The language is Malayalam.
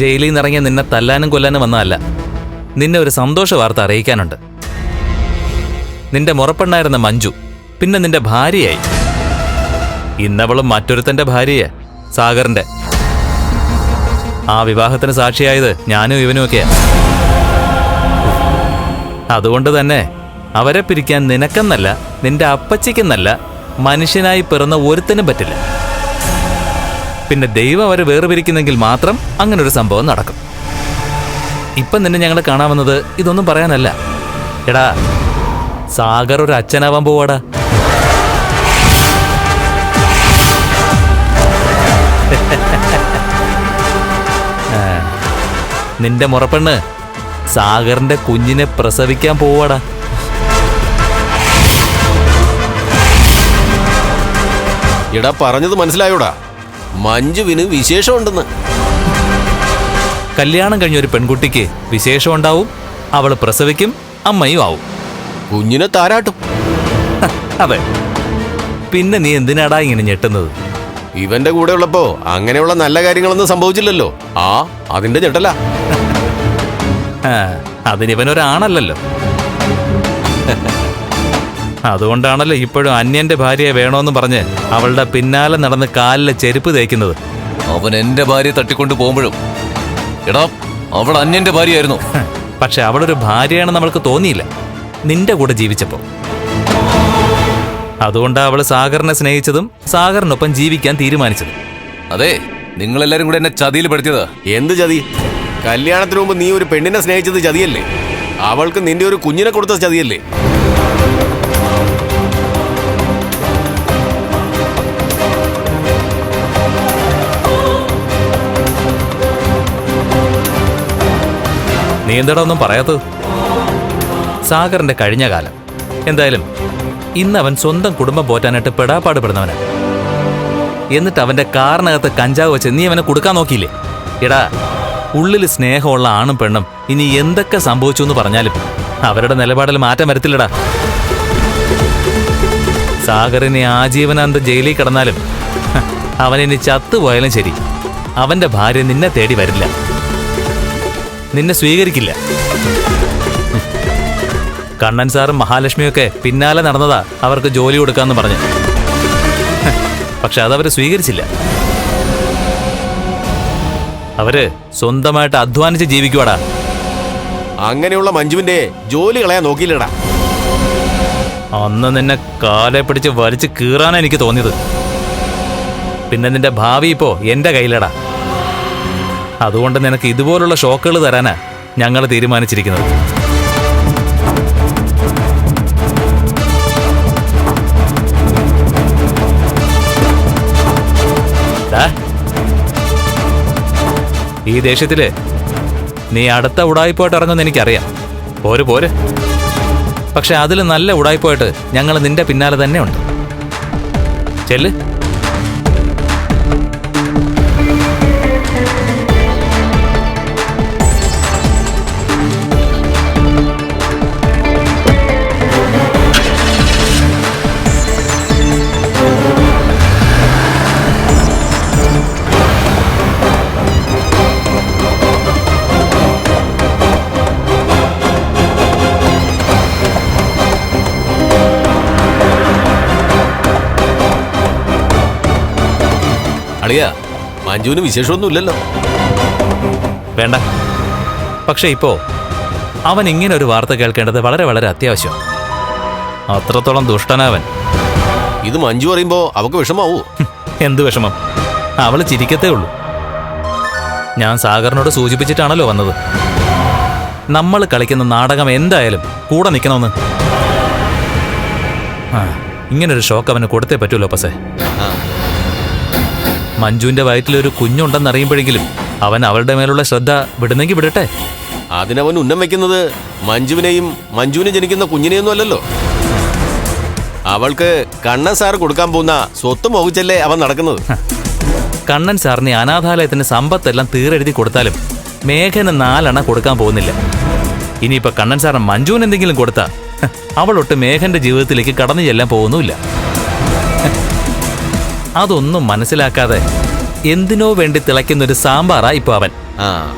ജയിലിൽ നിന്ന് ഇറങ്ങിയ നിന്നെ തല്ലാനും കൊല്ലാനും വന്നതല്ല. നിന്നെ ഒരു സന്തോഷ വാർത്ത അറിയിക്കാനുണ്ട്. നിന്റെ മുറപ്പെണ്ണായിരുന്ന മഞ്ജു പിന്നെ നിന്റെ ഭാര്യയായി. ഇന്നവളും മറ്റൊരുത്തന്റെ ഭാര്യയെ, സാഗറിന്റെ. ആ വിവാഹത്തിന് സാക്ഷിയായത് ഞാനും ഇവനുമൊക്കെയാ. അതുകൊണ്ട് തന്നെ അവരെ പിരിക്കാൻ നിനക്കെന്നല്ല, നിന്റെ അപ്പച്ചിക്കെന്നല്ല, മനുഷ്യനായി പിറന്ന ഒരുത്തനും പറ്റില്ല. പിന്നെ ദൈവം അവരെ വേർപിരിക്കുന്നെങ്കിൽ മാത്രം അങ്ങനൊരു സംഭവം നടക്കും. ഇപ്പം നിന്നെ ഞങ്ങൾ കാണാമെന്നത് ഇതൊന്നും പറയാനല്ല. എടാ, സാഗർ ഒരു അച്ഛനാവാൻ പോവാടാ. നിന്റെ മുറപ്പെണ്ണ് സാഗറിന്റെ കുഞ്ഞിനെ പ്രസവിക്കാൻ പോവാടാ. എടാ, പറഞ്ഞത് മനസ്സിലായോടാ? മഞ്ജുവിന് വിശേഷമുണ്ടെന്ന്. കല്യാണം കഴിഞ്ഞ ഒരു പെൺകുട്ടിക്ക് വിശേഷം ഉണ്ടാവും, അവള് പ്രസവിക്കും, അമ്മയും ആവും, കുഞ്ഞിനെ താരാട്ടും. അതെ. പിന്നെ നീ എന്തിനാടാ ഇങ്ങനെ ഞെട്ടുന്നത്? ഇവന്റെ കൂടെ ഉള്ളപ്പോ അങ്ങനെയുള്ള നല്ല കാര്യങ്ങളൊന്നും സംഭവിച്ചില്ലല്ലോ. അതിന്റെ ഞെട്ടല. അതിനിവനൊരാണല്ലോ. അതുകൊണ്ടാണല്ലോ ഇപ്പോഴും അന്യന്റെ ഭാര്യയെ വേണോന്ന് പറഞ്ഞ് അവളുടെ പിന്നാലെ നടന്ന് കാലിലെ ചെരുപ്പ് തേക്കുന്നത്. അവൻ എന്റെ ഭാര്യയെ തട്ടിക്കൊണ്ട് പോകുമ്പോഴും എടാ, അവൾ അന്യന്റെ ഭാര്യയായിരുന്നു. പക്ഷെ അവളൊരു ഭാര്യയാണെന്ന് നമ്മൾക്ക് തോന്നിയില്ല നിന്റെ കൂടെ ജീവിച്ചപ്പോ. അതുകൊണ്ടാണ് അവള് സാഗറിനെ സ്നേഹിച്ചതും സാഗറിനൊപ്പം ജീവിക്കാൻ തീരുമാനിച്ചതും. അതെ, നിങ്ങളെല്ലാരും കൂടെ എന്നെ ചതിയിൽ പെടുത്തിയതാ. എന്ത് ചതി? കല്യാണത്തിന് മുമ്പ് നീ ഒരു പെണ്ണിനെ സ്നേഹിച്ചത് ചതിയല്ലേ? അവൾക്ക് നിന്റെ ഒരു കുഞ്ഞിനെ കൊടുത്ത ചതിയല്ലേ? നീ എന്താടാ ഒന്നും പറയാത്തത്? സാഗറിന്റെ കഴിഞ്ഞ കാലം എന്തായാലും ഇന്ന് അവൻ സ്വന്തം കുടുംബം പോറ്റാനായിട്ട് പെടാപ്പാടുപെടുന്നവനാണ്. എന്നിട്ട് അവന്റെ കാറിനകത്ത് കഞ്ചാവ് വെച്ച് നീ അവനെ കൊടുക്കാൻ നോക്കിയില്ലേ? എടാ, ഉള്ളിൽ സ്നേഹമുള്ള ആണും പെണ്ണും ഇനി എന്തൊക്കെ സംഭവിച്ചു എന്ന് പറഞ്ഞാലും അവരുടെ നിലപാടിൽ മാറ്റം വരത്തില്ലടാ. സാഗറിനെ ആജീവനാന്തം ജയിലിൽ കിടന്നാലും അവനിനി ചത്തുപോയാലും ശരി, അവന്റെ ഭാര്യ നിന്നെ തേടി വരില്ല, നിന്നെ സ്വീകരിക്കില്ല. കണ്ണൻ സാറും മഹാലക്ഷ്മിയൊക്കെ പിന്നാലെ നടന്നതാ അവർക്ക് ജോലി കൊടുക്കാന്ന് പറഞ്ഞ്. പക്ഷെ അതവര് സ്വീകരിച്ചില്ല. അവര് സ്വന്തമായിട്ട് അധ്വാനിച്ച് ജീവിക്കുവാടാ. അങ്ങനെയുള്ള മഞ്ജുവിന്റെ ജോലി കളയാൻ നോക്കിയില്ലടാ. അന്ന് നിന്നെ കാലെ പിടിച്ച് വലിച്ച് കീറാനാ എനിക്ക് തോന്നിയത്. പിന്നെ നിന്റെ ഭാവി ഇപ്പോ എന്റെ കയ്യിലടാ. അതുകൊണ്ട് നിനക്ക് ഇതുപോലുള്ള ഷോക്കുകൾ തരാനാ ഞങ്ങൾ തീരുമാനിച്ചിരിക്കുന്നത്. ഈ ദേഷ്യത്തില് നീ അടുത്ത ഉടായിപ്പോയിട്ട് ഇറങ്ങുമെന്ന് എനിക്കറിയാം. പോര്. പക്ഷെ അതിൽ നല്ല ഉടായിപ്പോയിട്ട് ഞങ്ങൾ നിന്റെ പിന്നാലെ തന്നെ ഉണ്ട്. ചെല്ല്. മഞ്ജുവിന് വിശേഷമൊന്നുമില്ലല്ലോ. വേണ്ട. പക്ഷെ ഇപ്പോ അവൻ ഇങ്ങനെ ഒരു വാർത്ത കേൾക്കേണ്ടത് വളരെ വളരെ അത്യാവശ്യം. അത്രത്തോളം ദുഷ്ടനാവൻ. ഇത് മഞ്ജു പറയുമ്പോ അവക്ക് വിഷമാവൂ. എന്ത് വിഷമം? അവള് ചിരിക്കത്തേ ഉള്ളൂ. ഞാൻ സാഗറിനോട് സൂചിപ്പിച്ചിട്ടാണല്ലോ വന്നത്, നമ്മൾ കളിക്കുന്ന നാടകം എന്തായാലും കൂടെ നിൽക്കണമെന്ന്. ഇങ്ങനൊരു ഷോക്ക് അവന് കൊടുത്തേ പറ്റൂല്ലോ പസേ. മഞ്ജുവിന്റെ വയറ്റിലൊരു കുഞ്ഞുണ്ടെന്നറിയുമ്പോഴെങ്കിലും അവൻ അവളുടെ മേലുള്ള ശ്രദ്ധ വിടുന്നെങ്കിൽ വിടട്ടെ. അതിനവൻ ഉന്നം വെക്കുന്നത് മഞ്ജുവിനെയും മഞ്ജുവിന് ജനിക്കുന്ന കുഞ്ഞിനെയൊന്നും അല്ലല്ലോ. അവൾക്ക് കണ്ണൻ സാർ കൊടുക്കാൻ പോകുന്ന സ്വത്ത് മോഹിച്ചല്ലേ അവൻ നടക്കുന്നത്. കണ്ണൻ സാറിന് അനാഥാലയത്തിന് സമ്പത്തെല്ലാം തീരെഴുതി കൊടുത്താലും മേഘന് 4 അണ കൊടുക്കാൻ പോകുന്നില്ല. ഇനിയിപ്പോ കണ്ണൻ സാറിന് മഞ്ജുവിന് എന്തെങ്കിലും കൊടുത്താ അവളൊട്ട് മേഘന്റെ ജീവിതത്തിലേക്ക് കടന്നു ചെല്ലാൻ പോകുന്നുമില്ല. അതൊന്നും മനസ്സിലാക്കാതെ എന്തിനോ വേണ്ടി തിളയ്ക്കുന്നൊരു സാമ്പാറാ ഇപ്പൊ അവൻ. ആ